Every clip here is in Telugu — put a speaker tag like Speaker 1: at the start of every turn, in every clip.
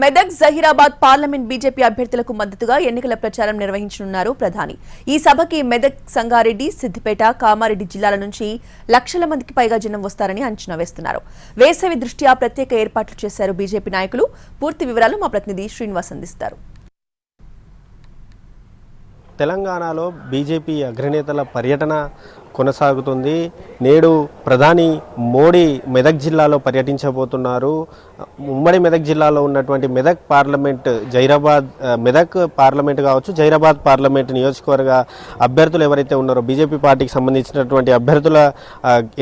Speaker 1: మెదక్ జహీరాబాద్ పార్లమెంట్ బీజేపీ అభ్యర్థులకు మద్దతుగా ఎన్నికల ప్రచారం నిర్వహించనున్నారు ప్రధాని. ఈ సభకి మెదక్, సంగారెడ్డి, సిద్దిపేట, కామారెడ్డి జిల్లాల నుంచి లక్షల మందికి పైగా జనం వస్తారని అంచనా వేస్తున్నారు. వేసవి దృష్ట్యా ప్రత్యేక ఏర్పాట్లు చేశారు బీజేపీ నాయకులు. పూర్తి వివరాలు మా ప్రతినిధి శ్రీనివాస్ అందిస్తారు.
Speaker 2: తెలంగాణలో బీజేపీ అగ్రనేతల పర్యటన కొనసాగుతుంది. నేడు ప్రధాని మోడీ మెదక్ జిల్లాలో పర్యటించబోతున్నారు. ఉమ్మడి మెదక్ జిల్లాలో ఉన్నటువంటి మెదక్ పార్లమెంట్, మెదక్ పార్లమెంట్ కావచ్చు, జైరాబాద్ పార్లమెంట్ నియోజకవర్గ అభ్యర్థులు ఎవరైతే ఉన్నారో బీజేపీ పార్టీకి సంబంధించినటువంటి అభ్యర్థుల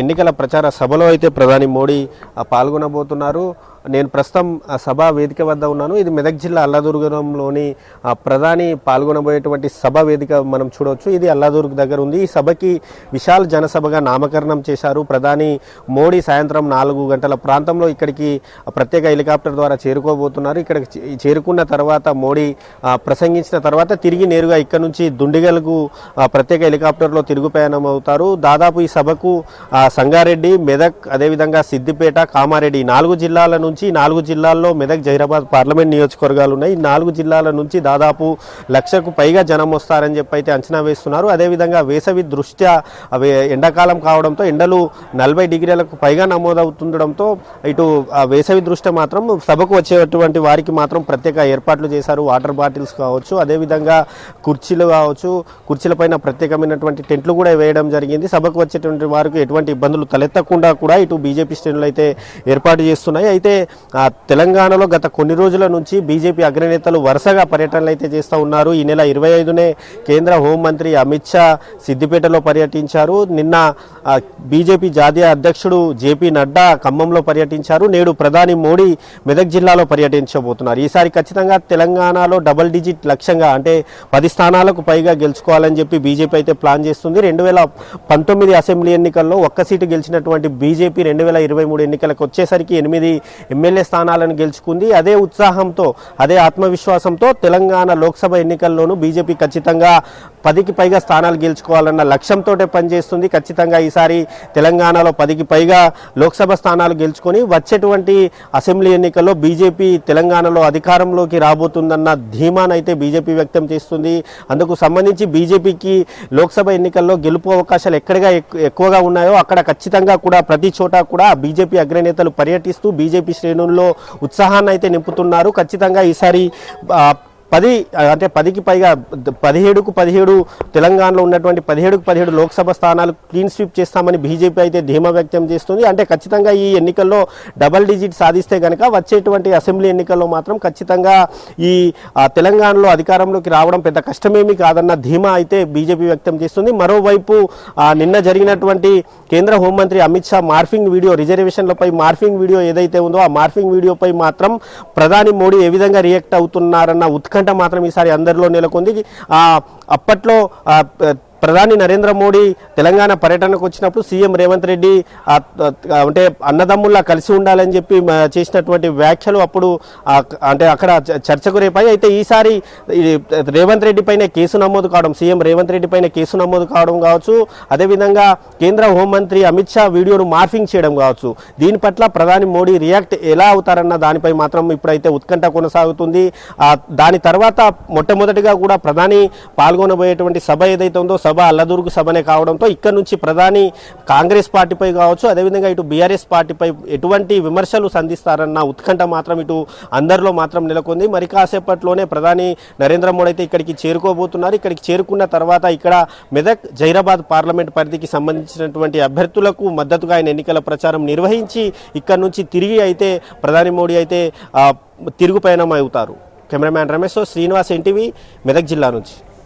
Speaker 2: ఎన్నికల ప్రచార సభలో అయితే ప్రధాని మోడీ పాల్గొనబోతున్నారు. నేను ప్రస్తుతం సభా వేదిక వద్ద ఉన్నాను. ఇది మెదక్ జిల్లా అల్లాదుర్గంలోని ప్రధాని పాల్గొనబోయేటువంటి సభ వేదిక మనం చూడవచ్చు. ఇది అల్లాదుర్గ్ దగ్గర ఉంది. ఈ సభకి విశాల్ జనసభగా నామకరణం చేశారు. ప్రధాని మోడీ సాయంత్రం 4 గంటల ప్రాంతంలో ఇక్కడికి ప్రత్యేక హెలికాప్టర్ ద్వారా చేరుకోబోతున్నారు. ఇక్కడికి చేరుకున్న తర్వాత మోడీ ప్రసంగించిన తర్వాత తిరిగి నేరుగా ఇక్కడ నుంచి దుండిగల్కు ప్రత్యేక హెలికాప్టర్లో తిరుగు ప్రయాణం అవుతారు. దాదాపు ఈ సభకు సంగారెడ్డి, మెదక్, అదేవిధంగా సిద్దిపేట, కామారెడ్డి 4 జిల్లాల నుంచి 4 జిల్లాల్లో మెదక్, జహీరాబాద్ పార్లమెంట్ నియోజకవర్గాలు ఉన్నాయి. ఈ 4 జిల్లాల నుంచి దాదాపు 1,00,000కు పైగా జనం వస్తారని చెప్పి అయితే అంచనా వేస్తున్నారు. అదేవిధంగా వేసవి దృష్ట్యా ఎండాకాలం కావడంతో ఎండలు 40 డిగ్రీలకు పైగా నమోదవుతుండడంతో ఇటు వేసవి దృష్ట్యా మాత్రం సభకు వచ్చేటువంటి వారికి మాత్రం ప్రత్యేక ఏర్పాట్లు చేశారు. వాటర్ బాటిల్స్ కావచ్చు, అదేవిధంగా కుర్చీలు కావచ్చు, కుర్చీలపైన ప్రత్యేకమైనటువంటి టెంట్లు కూడా వేయడం జరిగింది. సభకు వచ్చేటువంటి వారికి ఎటువంటి ఇబ్బందులు తలెత్తకుండా కూడా ఇటు బీజేపీ శ్రేణులు అయితే ఏర్పాటు చేస్తున్నాయి. అయితే తెలంగాణలో గత కొన్ని రోజుల నుంచి బీజేపీ అగ్రనేతలు వరుసగా పర్యటనలు అయితే చేస్తూ ఉన్నారు. ఈ నెల 25నే కేంద్ర హోంమంత్రి అమిత్ షా సిద్దిపేటలో పర్యటించారు. నిన్న బీజేపీ జాతీయ అధ్యక్షుడు జేపీ నడ్డా ఖమ్మంలో పర్యటించారు. నేడు ప్రధాని మోడీ మెదక్ జిల్లాలో పర్యటించబోతున్నారు. ఈసారి ఖచ్చితంగా తెలంగాణలో డబుల్ డిజిట్ లక్ష్యంగా, అంటే 10 స్థానాలకు పైగా గెలుచుకోవాలని చెప్పి బీజేపీ అయితే ప్లాన్ చేస్తుంది. 2019 అసెంబ్లీ ఎన్నికల్లో ఒక్క సీటు గెలిచినటువంటి బీజేపీ 2023 ఎన్నికలకు వచ్చేసరికి 8 ఎమ్మెల్యే స్థానాలను గెలుచుకుంది. అదే ఉత్సాహంతో, అదే ఆత్మవిశ్వాసంతో తెలంగాణ లోక్సభ ఎన్నికల్లోనూ బీజేపీ ఖచ్చితంగా 10కి పైగా స్థానాలు గెలుచుకోవాలన్న లక్ష్యంతో పనిచేస్తుంది. ఖచ్చితంగా ఈసారి తెలంగాణలో 10కి పైగా లోక్సభ స్థానాలు గెలుచుకొని వచ్చేటువంటి అసెంబ్లీ ఎన్నికల్లో బీజేపీ తెలంగాణలో అధికారంలోకి రాబోతుందన్న ధీమానైతే బీజేపీ వ్యక్తం చేస్తుంది. అందుకు సంబంధించి బీజేపీకి లోక్సభ ఎన్నికల్లో గెలుపు అవకాశాలు ఎక్కడగా ఎక్కువగా ఉన్నాయో అక్కడ ఖచ్చితంగా కూడా ప్రతి చోట కూడా బీజేపీ అగ్రనేతలు పర్యటిస్తూ బీజేపీ శ్రేణుల్లో ఉత్సాహాన్ని అయితే నింపుతున్నారు. ఖచ్చితంగా ఈసారి 10కి పైగా 17కు 17 తెలంగాణలో ఉన్నటువంటి 17కు 17 లోక్సభ స్థానాలు క్లీన్ స్వీప్ చేస్తామని బీజేపీ అయితే ధీమా వ్యక్తం చేస్తుంది. అంటే ఖచ్చితంగా ఈ ఎన్నికల్లో డబల్ డిజిట్ సాధిస్తే కనుక వచ్చేటువంటి అసెంబ్లీ ఎన్నికల్లో మాత్రం ఖచ్చితంగా ఈ తెలంగాణలో అధికారంలోకి రావడం పెద్ద కష్టమేమీ కాదన్న ధీమా అయితే బీజేపీ వ్యక్తం చేస్తుంది. మరోవైపు నిన్న జరిగినటువంటి కేంద్ర హోంమంత్రి అమిత్ షా మార్ఫింగ్ వీడియో, రిజర్వేషన్లపై మార్ఫింగ్ వీడియో ఏదైతే ఉందో ఆ మార్ఫింగ్ వీడియోపై మాత్రం ప్రధాని మోడీ ఏ విధంగా రియాక్ట్ అవుతున్నారన్న ఉత్కంఠ మాత్రం ఈసారి అందరిలో నెలకొంది. అప్పట్లో ప్రధాని నరేంద్ర మోడీ తెలంగాణ పర్యటనకు వచ్చినప్పుడు సీఎం రేవంత్ రెడ్డి అంటే అన్నదమ్ముల్లా కలిసి ఉండాలని చెప్పి చేసినటువంటి వ్యాఖ్యలు అప్పుడు అంటే అక్కడ చర్చకు రేపాయి. అయితే ఈసారి రేవంత్ రెడ్డి పైన కేసు నమోదు కావడం, సీఎం రేవంత్ రెడ్డి పైన కేసు నమోదు కావడం కావచ్చు, అదేవిధంగా కేంద్ర హోంమంత్రి అమిత్ షా వీడియోను మార్ఫింగ్ చేయడం కావచ్చు, దీని పట్ల ప్రధాని మోడీ రియాక్ట్ ఎలా అవుతారన్న దానిపై మాత్రం ఇప్పుడైతే ఉత్కంఠ కొనసాగుతుంది. దాని తర్వాత మొట్టమొదటిగా కూడా ప్రధాని పాల్గొనబోయేటువంటి సభ ఏదైతే ఉందో సభ అల్లదుర్గ్ సభనే కావడంతో ఇక్కడ నుంచి ప్రధాని కాంగ్రెస్ పార్టీపై కావచ్చు, అదేవిధంగా ఇటు బీఆర్ఎస్ పార్టీపై ఎటువంటి విమర్శలు సంధిస్తారన్న ఉత్కంఠ మాత్రం ఇటు అందరిలో మాత్రం నెలకొంది. మరి కాసేపట్లోనే ప్రధాని నరేంద్ర మోడీ అయితే ఇక్కడికి చేరుకోబోతున్నారు. ఇక్కడికి చేరుకున్న తర్వాత ఇక్కడ మెదక్, జహీరాబాద్ పార్లమెంట్ పరిధికి సంబంధించినటువంటి అభ్యర్థులకు మద్దతుగా ఆయన ఎన్నికల ప్రచారం నిర్వహించి ఇక్కడ నుంచి తిరిగి అయితే ప్రధాని మోడీ అయితే తిరుగు పయనం అవుతారు. కెమెరామ్యాన్ రమేష్, శ్రీనివాస్, ఎన్టీవీ, మెదక్ జిల్లా నుంచి.